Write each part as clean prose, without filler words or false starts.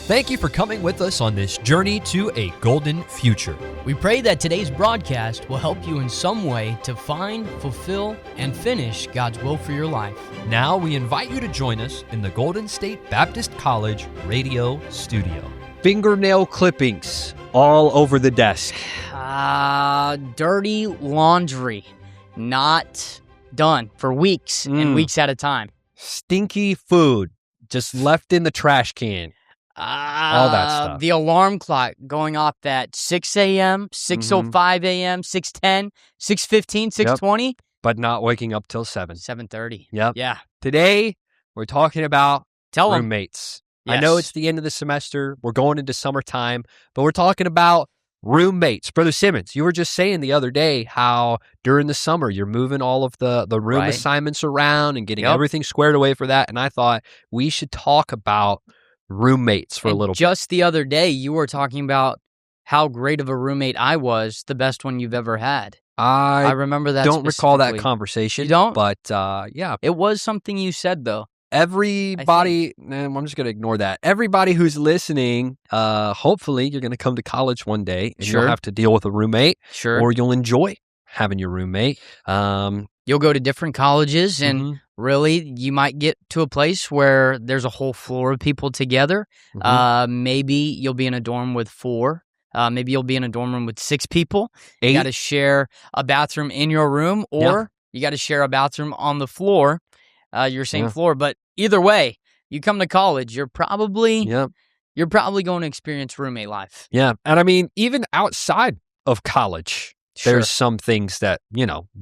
Thank you for coming with us on this journey to a golden future. We pray that today's broadcast will help you in some way to find, fulfill, and finish God's will for your life. Now we invite you to join us in the Golden State Baptist College radio studio. Fingernail clippings all over the desk. Dirty laundry, not done for weeks and weeks at a time. Stinky food just left in the trash can. All that stuff. The alarm clock going off at 6 a.m., 6:05 a.m., 6:10, 6:15, 6:20. But not waking up till 7. 7:30. Yep. Yeah. Today, we're talking about Tell 'em. roommates. Yes. I know it's the end of the semester. We're going into summertime, but we're talking about roommates. Brother Simmons, you were just saying the other day how during the summer you're moving all of the room Right. assignments around and getting Yep. everything squared away for that. And I thought we should talk about roommates for a And little bit. just the other day, you were talking about how great of a roommate I was, the best one you've ever had. I I remember that don't recall that specifically. conversation. You don't? But yeah, It was something you said, though. everybody, I'm just going to ignore that. Everybody who's listening, hopefully you're going to come to college one day and Sure. you'll have to deal with a roommate Sure. or you'll enjoy having your roommate. You'll go to different colleges, and Mhm. really, you might get to a place where there's a whole floor of people together. Maybe you'll be in a dorm with 4. Maybe you'll be in a dorm room with 6 people. You 8. got to share a bathroom in your room, or you got to share a bathroom on the floor, your same Yeah. floor. But either way, you come to college, you're probably Yep. going to experience roommate life. Yeah. And I mean, even outside of college, there's some things that,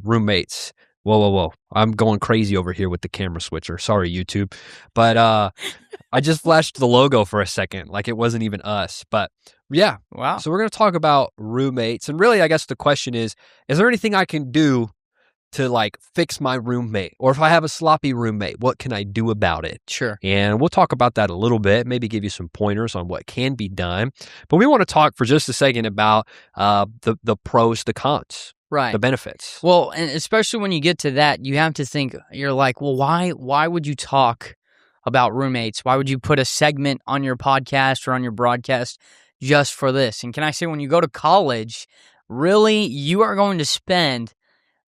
roommates. Whoa. I'm going crazy over here with the camera switcher. Sorry, YouTube. But I just flashed the logo for a second, like it wasn't even us. But yeah. Wow. So we're going to talk about roommates. And really, I guess the question is there anything I can do to like fix my roommate? Or if I have a sloppy roommate, what can I do about it? Sure. And we'll talk about that a little bit, maybe give you some pointers on what can be done. But we want to talk for just a second about the pros, the cons, Right. the benefits. Well, and especially when you get to that, you have to think, you're like, well, why would you talk about roommates? Why would you put a segment on your podcast or on your broadcast just for this? And can I say, when you go to college, really, you are going to spend,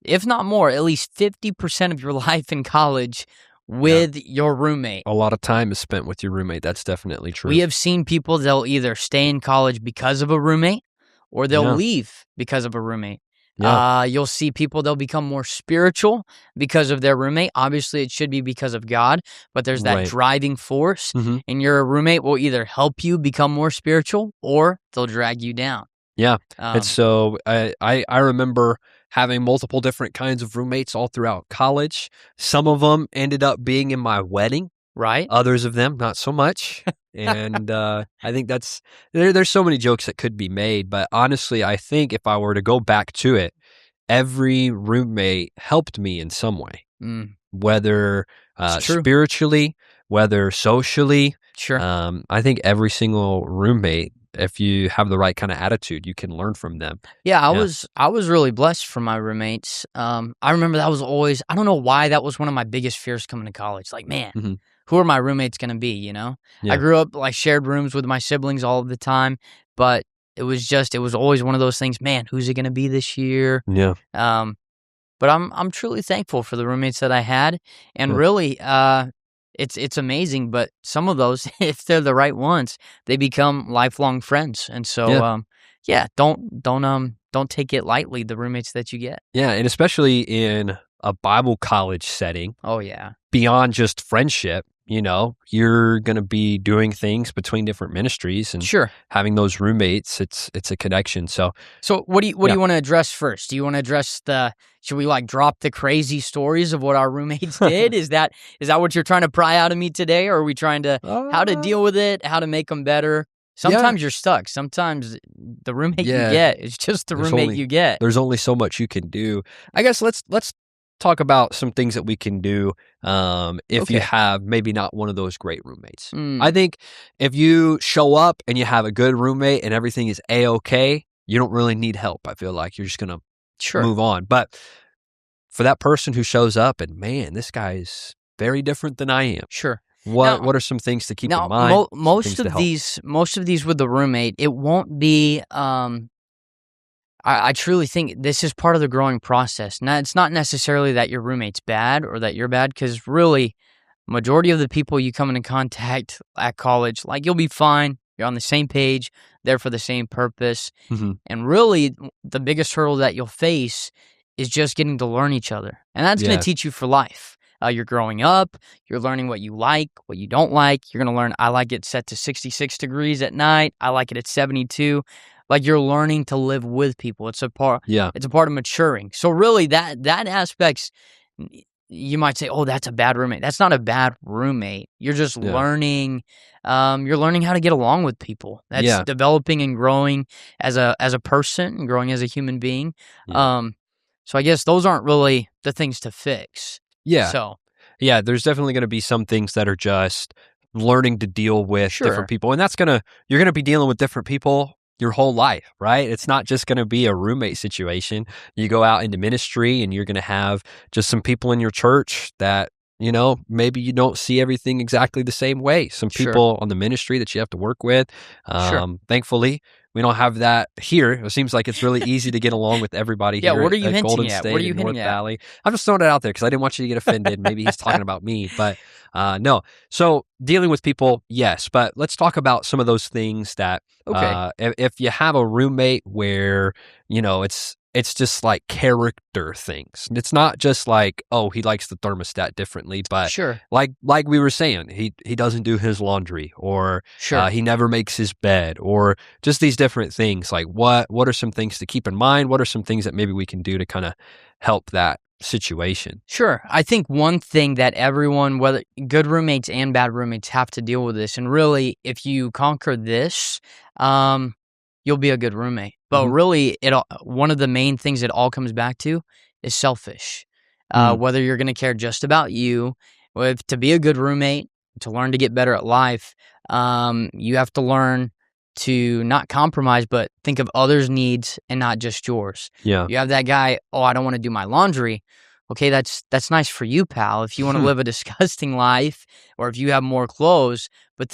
if not more, at least 50% of your life in college with your roommate. A lot of time is spent with your roommate. That's definitely true. We have seen people, they'll either stay in college because of a roommate or they'll leave because of a roommate. Yeah. You'll see people, they'll become more spiritual because of their roommate. Obviously, it should be because of God, but there's that Right. driving force, Mhm. and your roommate will either help you become more spiritual or they'll drag you down. Yeah. Um, And so I remember having multiple different kinds of roommates all throughout college. Some of them ended up being in my wedding. right? Others of them, not so much. And I think there's so many jokes that could be made. But honestly, I think if I were to go back to it, every roommate helped me in some way, Mm, whether It's true. spiritually, whether socially. sure. I think every single roommate, if you have the right kind of attitude, you can learn from them. Yeah, Yeah. I was really blessed from my roommates. I remember that was always, I don't know why, that was one of my biggest fears coming to college. Like, man, Mhm. who are my roommates going to be, you know? Yeah. I grew up, like, shared rooms with my siblings all of the time, but it was always one of those things, man, who's it going to be this year? Yeah. But I'm truly thankful for the roommates that I had, and Yeah. really, it's amazing. But some of those, if they're the right ones, they become lifelong friends. And so, don't take it lightly, the roommates that you get. Yeah. And especially in a Bible college setting, Oh yeah, beyond just friendship, you're going to be doing things between different ministries and sure. having those roommates. It's a connection. So So what do you Yeah. want to address first? Do you want to address should we like drop the crazy stories of what our roommates did? Is that what you're trying to pry out of me today, or are we trying to how to deal with it, how to make them better? Sometimes you're stuck. Sometimes the roommate you get is just the There's roommate only- you get. there's only so much you can do. I guess let's talk about some things that we can do if you Okay. have maybe not one of those great roommates. Mm, I think if you show up and you have a good roommate and everything is A-okay, you don't really need help. I feel like you're just going to sure. move on. But for that person who shows up and, man, this guy's very different than I am. Sure. What Now, what are some things to keep in now mind? Some most things to of help. these with the roommate, it won't be. I truly think this is part of the growing process. Now, it's not necessarily that your roommate's bad or that you're bad, because really, majority of the people you come into contact at college, like you'll be fine. You're on the same page, there for the same purpose. Hmm. And really, the biggest hurdle that you'll face is just getting to learn each other. And that's going Yeah. to teach you for life. You're growing up, you're learning what you like, what you don't like. You're going to learn, I like it set to 66 degrees at night. I like it at 72. Like, you're learning to live with people. It's a part Yeah. of maturing. So really that aspect's, you might say, "Oh, that's a bad roommate." That's not a bad roommate. You're just Yeah. learning. You're learning how to get along with people. That's Yeah. developing and growing as a person, and growing as a human being. Yeah. So I guess those aren't really the things to fix. Yeah. So Yeah, there's definitely going to be some things that are just learning to deal with different sure, people. And you're going to be dealing with different people your whole life, right? It's not just going to be a roommate situation. You go out into ministry and you're going to have just some people in your church that, maybe you don't see everything exactly the same way. Some sure, people on the ministry that you have to work with. sure. Thankfully, we don't have that here. It seems like it's really easy to get along with everybody Yeah. here What are you at Golden hinting at? What State are you and North hinting at? Valley. I'm just throwing it out there because I didn't want you to get offended. Maybe he's talking about me, but no. So dealing with people, yes, but let's talk about some of those things that Okay. if you have a roommate where it's just like character things. It's not just like, oh, he likes the thermostat differently, but Sure. like we were saying, he doesn't do his laundry, or Sure. he never makes his bed, or just these different things. Like what are some things to keep in mind? What are some things that maybe we can do to kind of help that situation? Sure. I think one thing that everyone, whether good roommates and bad roommates, have to deal with this. And really, if you conquer this, you'll be a good roommate. But Hmm. really, one of the main things it all comes back to is selfish. Mm. Whether you're going to care just about you, to be a good roommate, to learn to get better at life, you have to learn to not compromise, but think of others' needs and not just yours. Yeah. You have that guy, oh, I don't want to do my laundry. Okay, that's nice for you, pal. If you want to live a disgusting life, or if you have more clothes, but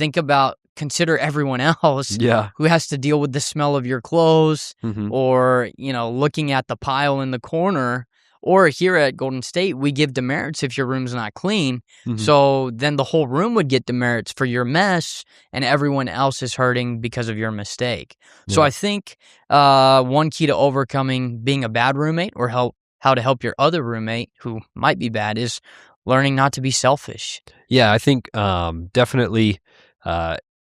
consider everyone else Yeah. who has to deal with the smell of your clothes, Hmm. or looking at the pile in the corner. Or here at Golden State, we give demerits if your room's not clean. Hmm. So then the whole room would get demerits for your mess, and everyone else is hurting because of your mistake. So Yeah. I think one key to overcoming being a bad roommate, or how to help your other roommate who might be bad, is learning not to be selfish. Yeah, I think definitely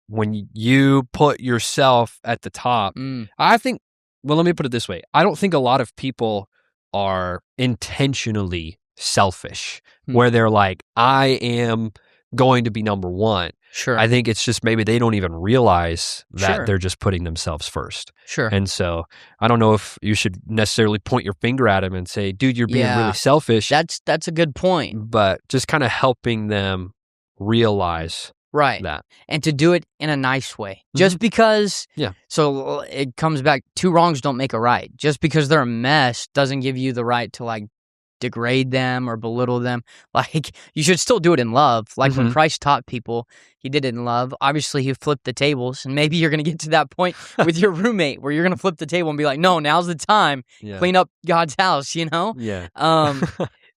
when you put yourself at the top, Mm, I think, well, let me put it this way. I don't think a lot of people are intentionally selfish, Hmm. where they're like, I am going to be number one. sure, I think it's just maybe they don't even realize that Sure. they're just putting themselves first. sure. And so I don't know if you should necessarily point your finger at them and say, dude, you're being Yeah. really selfish, That's a good point. but just kind of helping them realize Right. that. And to do it in a nice way. Just because, Yeah. so it comes back, two wrongs don't make a right. Just because they're a mess doesn't give you the right to degrade them or belittle them. You should still do it in love. When Mhm. Christ taught people, he did it in love. Obviously, he flipped the tables, and maybe you're going to get to that point with your roommate where you're going to flip the table and be like, no, now's the time. Yeah. Clean up God's house, Yeah.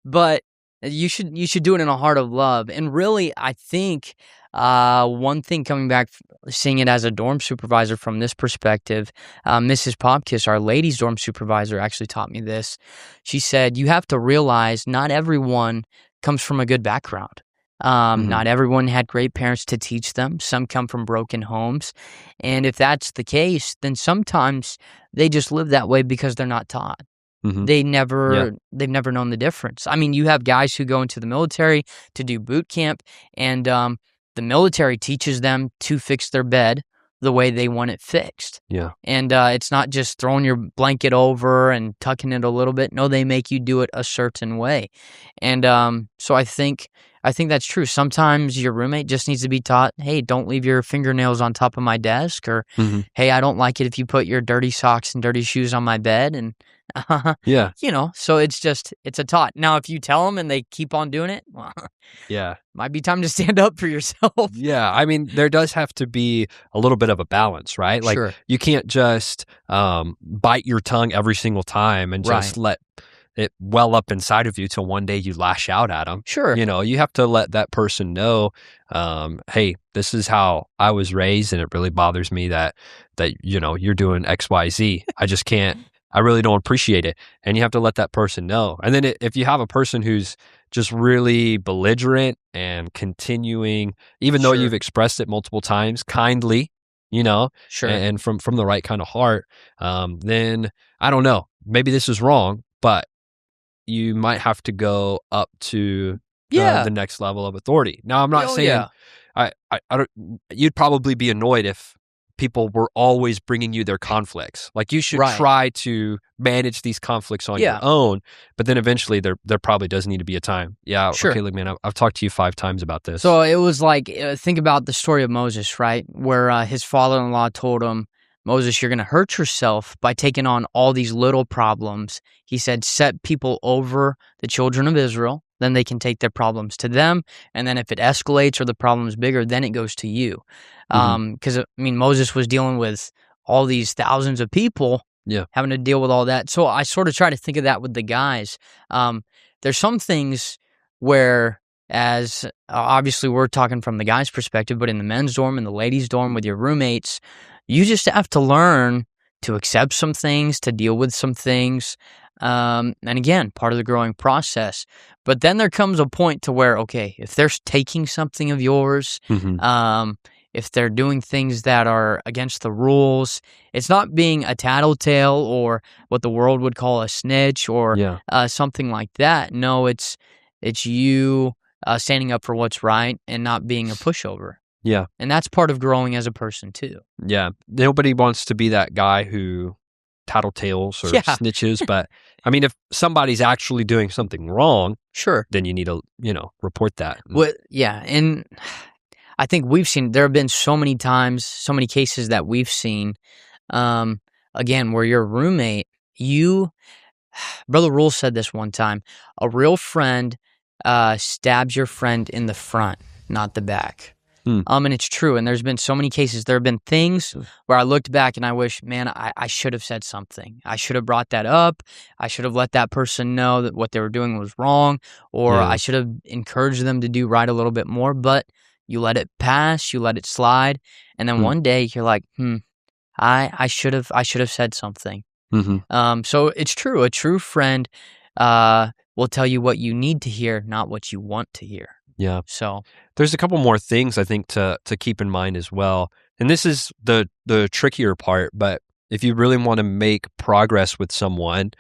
But you should do it in a heart of love. And really, I think one thing, coming back, seeing it as a dorm supervisor from this perspective, Mrs. Popkiss, our ladies' dorm supervisor, actually taught me this. She said, you have to realize not everyone comes from a good background. Mhm. Not everyone had great parents to teach them. Some come from broken homes. And if that's the case, then sometimes they just live that way because they're not taught. Mhm. They've never known the difference. I mean, you have guys who go into the military to do boot camp, and the military teaches them to fix their bed the way they want it fixed. Yeah. And it's not just throwing your blanket over and tucking it a little bit. No, they make you do it a certain way. And so I think that's true. Sometimes your roommate just needs to be taught, hey, don't leave your fingernails on top of my desk, or Mhm. hey, I don't like it if you put your dirty socks and dirty shoes on my bed. And Yeah. So it's a taught. Now, if you tell them and they keep on doing it, well, Yeah. might be time to stand up for yourself. Yeah. I mean, there does have to be a little bit of a balance, right? Like, Sure. you can't just bite your tongue every single time and just Right. let it well up inside of you till one day you lash out at them. Sure. You have to let that person know, hey, this is how I was raised, and it really bothers me that you're doing X, Y, Z. I just can't. I really don't appreciate it, and you have to let that person know. And then if you have a person who's just really belligerent and continuing, even though Sure. you've expressed it multiple times, kindly, and Sure. from the right kind of heart, then I don't know. Maybe this is wrong, but you might have to go up to Yeah. the next level of authority. Now, I'm not Oh, saying yeah. I don't. You'd probably be annoyed if people were always bringing you their conflicts. Like, you should Right. try to manage these conflicts on Yeah. your own, but then eventually there probably does need to be a time. Yeah, Sure. okay, look, man, I've talked to you 5 times about this. So it was like, think about the story of Moses, right? Where his father-in-law told him, Moses, you're going to hurt yourself by taking on all these little problems. He said, set people over the children of Israel, then they can take their problems to them. And then if it escalates or the problem's bigger, then it goes to you. Because, Moses was dealing with all these thousands of people, Yeah. having to deal with all that. So I sort of try to think of that with the guys. There's some things where, as obviously we're talking from the guy's perspective, but in the men's dorm and the ladies' dorm with your roommates, you just have to learn to accept some things, to deal with some things. And again, part of the growing process. But then there comes a point to where, okay, if they're taking something of yours, if they're doing things that are against the rules, it's not being a tattletale or what the world would call a snitch or Yeah. something like that. No, it's you standing up for what's right and not being a pushover. Yeah. And that's part of growing as a person too. Yeah. Nobody wants to be that guy who tattletales or Yeah. snitches, but I mean, if somebody's actually doing something wrong, Sure. then you need to, report that. Yeah, and I think there have been so many times, so many cases that we've seen, again, where your roommate, Brother Rule said this one time, a real friend stabs your friend in the front, not the back. And it's true. And there's been so many cases. There have been things where I looked back and I wish, man, I should have said something. I should have brought that up. I should have let that person know that what they were doing was wrong, or Yeah. I should have encouraged them to do right a little bit more. But you let it pass. You let it slide. And then one day you're like, I should have said something. So it's true. A true friend will tell you what you need to hear, not what you want to hear. Yeah. So There's a couple more things I think to keep in mind as well. And this is the trickier part, but if you really want to make progress with someone,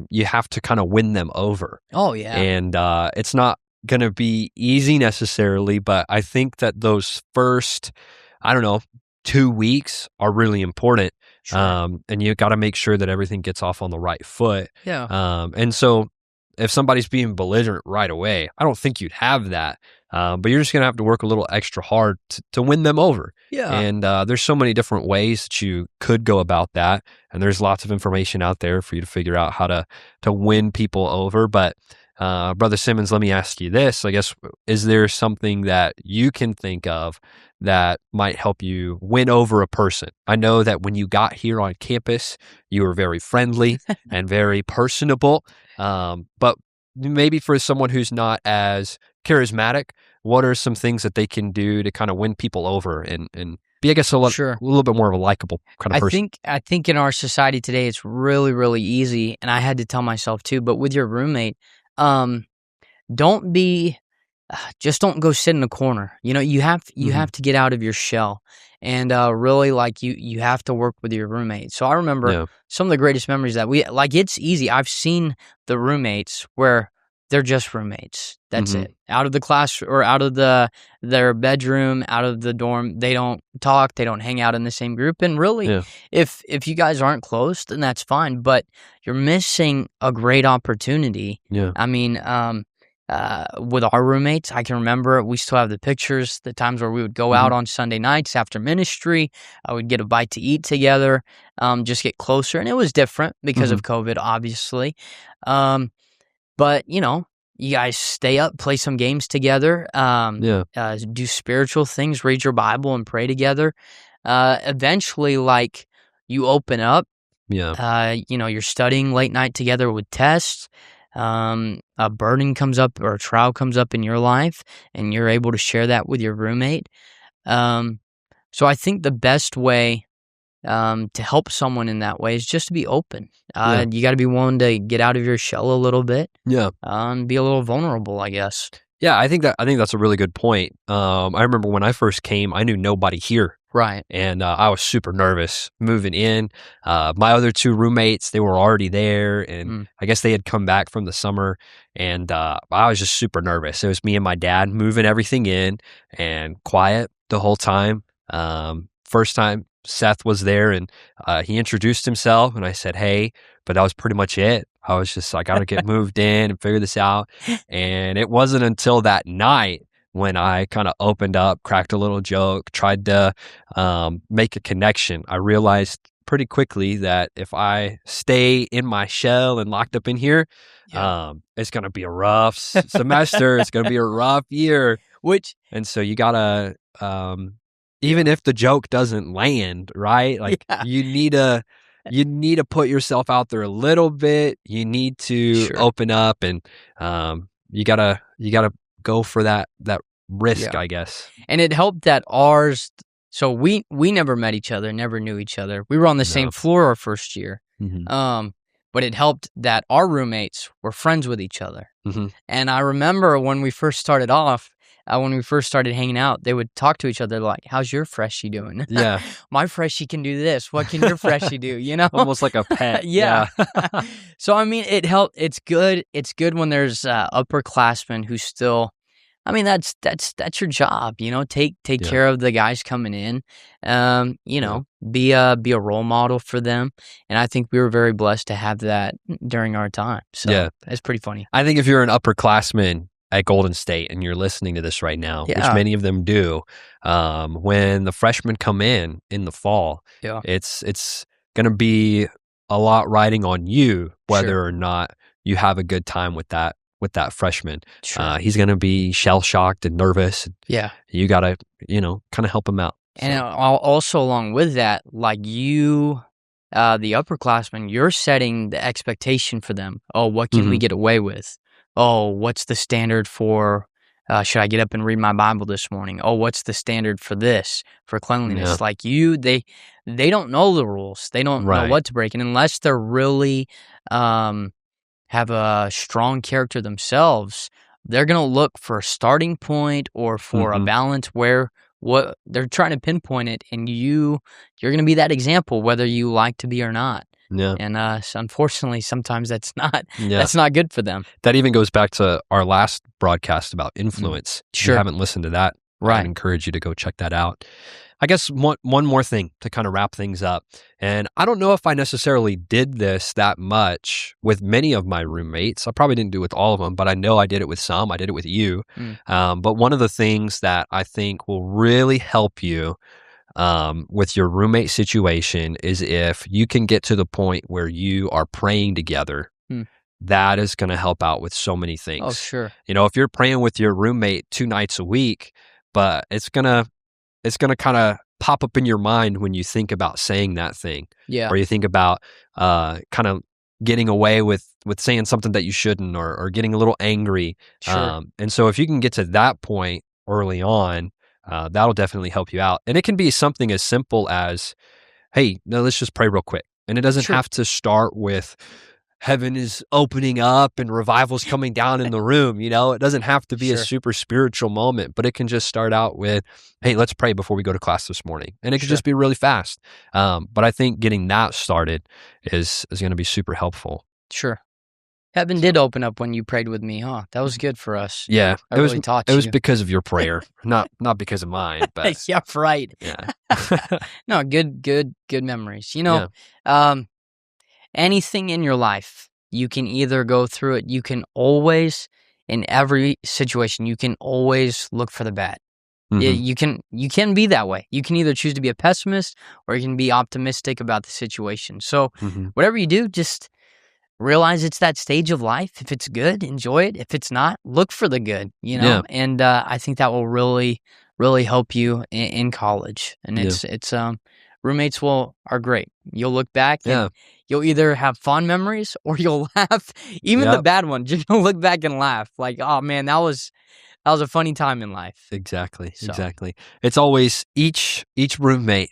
you have to kind of win them over. Oh, yeah. And it's not going to be easy necessarily, but I think that those first, 2 weeks are really important. Sure. And you got to make sure that everything gets off on the right foot. Yeah. And so if somebody's being belligerent right away, I don't think you'd have that. But you're just going to have to work a little extra hard to win them over. Yeah. And there's so many different ways that you could go about that. And there's lots of information out there for you to figure out how to win people over. But Brother Simmons, let me ask you this. I guess, is there something that you can think of that might help you win over a person? I know that when you got here on campus, you were very friendly and very personable. But maybe for someone who's not as charismatic, what are some things that they can do to kind of win people over and be, I guess, a little bit more of a likable kind of person? I think in our society today, it's really, really easy. And I had to tell myself too, but with your roommate, just don't go sit in a corner. You have to get out of your shell and really you have to work with your roommate. So I remember some of the greatest memories that it's easy. I've seen the roommates where they're just roommates. That's it. Out of the class or out of their bedroom, out of the dorm, they don't talk, they don't hang out in the same group. And really, if you guys aren't close, then that's fine. But you're missing a great opportunity. Yeah. with our roommates. I can remember we still have the pictures, the times where we would go out on Sunday nights after ministry. I would get a bite to eat together, just get closer. And it was different because of COVID, obviously. But, you guys stay up, play some games together, do spiritual things, read your Bible and pray together. Eventually, like, you open up. Yeah. You're studying late night together with tests. A burden comes up or a trial comes up in your life, and you're able to share that with your roommate. So I think the best way to help someone in that way is just to be open. You got to be willing to get out of your shell a little bit. Yeah. And be a little vulnerable, I guess. Yeah, I think that's a really good point. I remember when I first came, I knew nobody here. Right. And I was super nervous moving in. My other two roommates, they were already there, and I guess they had come back from the summer, and I was just super nervous. It was me and my dad moving everything in, and quiet the whole time. First time Seth was there, and he introduced himself, and I said, "Hey," but that was pretty much it. I was just like, I gotta get moved in and figure this out. And it wasn't until that night when I kind of opened up, cracked a little joke, tried to make a connection. I realized pretty quickly that if I stay in my shell and locked up in here, it's going to be a rough semester. It's going to be a rough year. And so you got to, even if the joke doesn't land, right? Like you need to put yourself out there a little bit. You need to open up, and you gotta go for that risk, I guess. And it helped that ours. So we never met each other, never knew each other. We were on the same floor our first year. But it helped that our roommates were friends with each other. And I remember when we first started off, when we first started hanging out, they would talk to each other like, "How's your freshie doing?" Yeah. "My freshie can do this. What can your freshie do?" Almost like a pet. Yeah. So I mean, it helped. It's good. It's good when there's upperclassmen who still. I mean, that's your job. Take care of the guys coming in. Be a role model for them. And I think we were very blessed to have that during our time. So it's pretty funny. I think if you're an upperclassman at Golden State and you're listening to this right now, which many of them do, when the freshmen come in the fall, it's going to be a lot riding on you whether or not you have a good time with that freshman. He's going to be shell-shocked and nervous. You got to, kind of help him out. And also along with that, like you, the upperclassmen, you're setting the expectation for them. Oh, what can we get away with? Oh, what's the standard for, should I get up and read my Bible this morning? Oh, what's the standard for this, for cleanliness? Like they don't know the rules. They don't know what to break. And unless they're really have a strong character themselves, they're going to look for a starting point or for a balance where what they're trying to pinpoint it, and you're going to be that example whether you like to be or not. And unfortunately, sometimes that's not good for them. That even goes back to our last broadcast about influence. If you haven't listened to that, I'd encourage you to go check that out. I guess one more thing to kind of wrap things up. And I don't know if I necessarily did this that much with many of my roommates. I probably didn't do it with all of them, but I know I did it with some. I did it with you. But one of the things that I think will really help you with your roommate situation is if you can get to the point where you are praying together. That is going to help out with so many things. Oh, sure. If you're praying with your roommate 2 nights a week, but it's going to kind of pop up in your mind when you think about saying that thing. Or you think about kind of getting away with saying something that you shouldn't, or getting a little angry. And so if you can get to that point early on, that'll definitely help you out. And it can be something as simple as, hey, no, let's just pray real quick. And it doesn't have to start with heaven is opening up and revival's coming down in the room. It doesn't have to be a super spiritual moment, but it can just start out with, hey, let's pray before we go to class this morning. And it can just be really fast. But I think getting that started is going to be super helpful. Sure. Heaven did open up when you prayed with me, huh? That was good for us. Yeah. It was because of your prayer, not because of mine. But yeah, right. Yeah. No, good memories. Anything in your life, you can either go through it. You can always, in every situation, you can always look for the bad. Mhm. You can be that way. You can either choose to be a pessimist or you can be optimistic about the situation. So Mhm. whatever you do, just realize it's that stage of life. If it's good, enjoy it. If it's not, look for the good, Yeah. and I think that will really, really help you in college. And Yeah. it's roommates are great. You'll look back and Yeah. you'll either have fond memories or you'll laugh. Even the Yep. bad ones, you're gonna look back and laugh. Like, oh man, that was a funny time in life. Exactly. So Exactly. It's always each roommate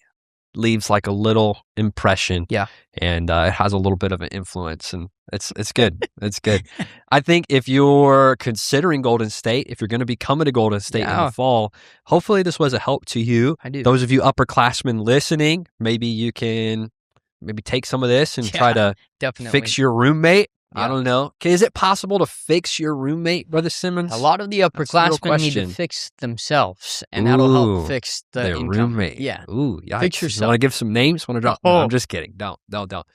leaves like a little impression, yeah, and it has a little bit of an influence, and it's good. It's good. I think if you're considering Golden State, if you're going to be coming to Golden State in the yeah, fall, hopefully this was a help to you. I do. Those of you upperclassmen listening, maybe you can maybe take some of this and try Yeah, to definitely. fix your roommate. I Yeah. don't know. Is it possible to fix your roommate, Brother Simmons? A lot of the That's the real upperclassmen need to question. fix themselves, and that'll help Ooh, fix the their income. roommate. Yeah, Ooh, fix yikes. You want yourself. to give some names? Want to drop? No, Oh, I'm just kidding. Don't.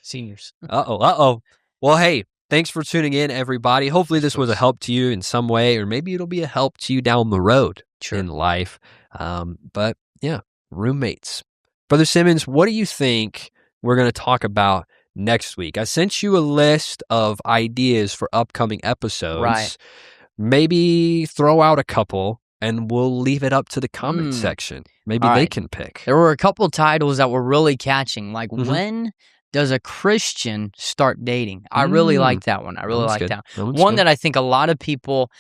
seniors. Uh-oh. Well, hey, thanks for tuning in, everybody. Hopefully this was a Yes. help to you in some way, or maybe it'll be a help to you down the road Sure. in life. But yeah, roommates. Brother Simmons, what do you think we're going to talk about next week? I sent you a list of ideas for upcoming episodes. Right. Maybe throw out a couple and we'll leave it up to the comment section. Maybe All they right. can pick. There were a couple titles that were really catching, like Mhm. when does a Christian start dating? I really like that one. I really That one's like good. that That one's one. good. That I think a lot of people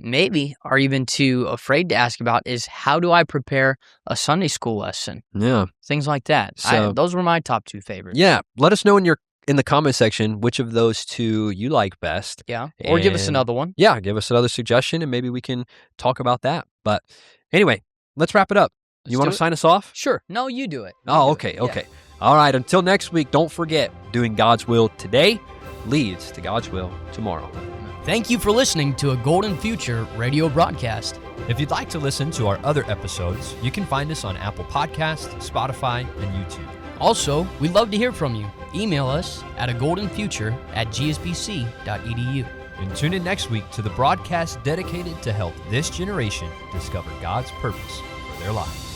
maybe are even too afraid to ask about is how do I prepare a Sunday school lesson? Yeah. Things like that. So- Those were my top two favorites. Yeah. Let us know in the comment section which of those two you like best. Yeah. Or give us And- another one. Yeah, give us another suggestion and maybe we can talk about that. But anyway, let's wrap it up. Let's You want do to it. sign us off? Sure. No, you do it. You Oh, do it. okay, Yeah. okay. All right, until next week, don't forget, doing God's will today leads to God's will tomorrow. Thank you for listening to a Golden Future radio broadcast. If you'd like to listen to our other episodes, you can find us on Apple Podcasts, Spotify, and YouTube. Also, we'd love to hear from you. Email us at agoldenfuture@gsbc.edu. And tune in next week to the broadcast dedicated to help this generation discover God's purpose for their lives.